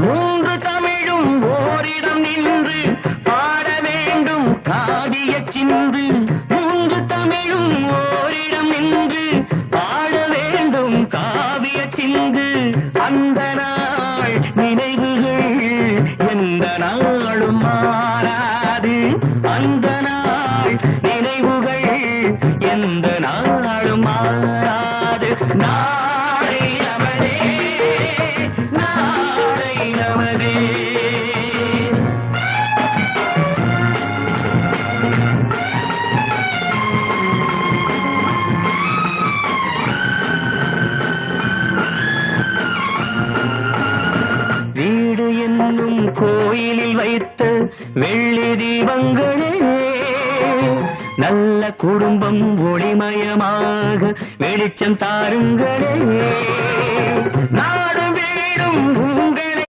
மூன்று தமிழும் ஓரிடம் நின்று பாட வேண்டும் காவிய சிந்து. மூன்று தமிழும் ஓரிடம் நின்று பாட வேண்டும் காவிய சிந்து. அந்த நாள் நினைவுகள் எந்த நாளும் மாறாது. அந்த நாள் நினைவுகள் எந்த நாளும் மாறாது. நாளை நமதே, நாளை நமதே. வீடு என்னும் கோயிலில் வைத்த வெள்ளி தீபங்களே, நல்ல குடும்பம் ஒளிமயமாக வெளிச்சம் தாருங்களே. நாடும் வீடும்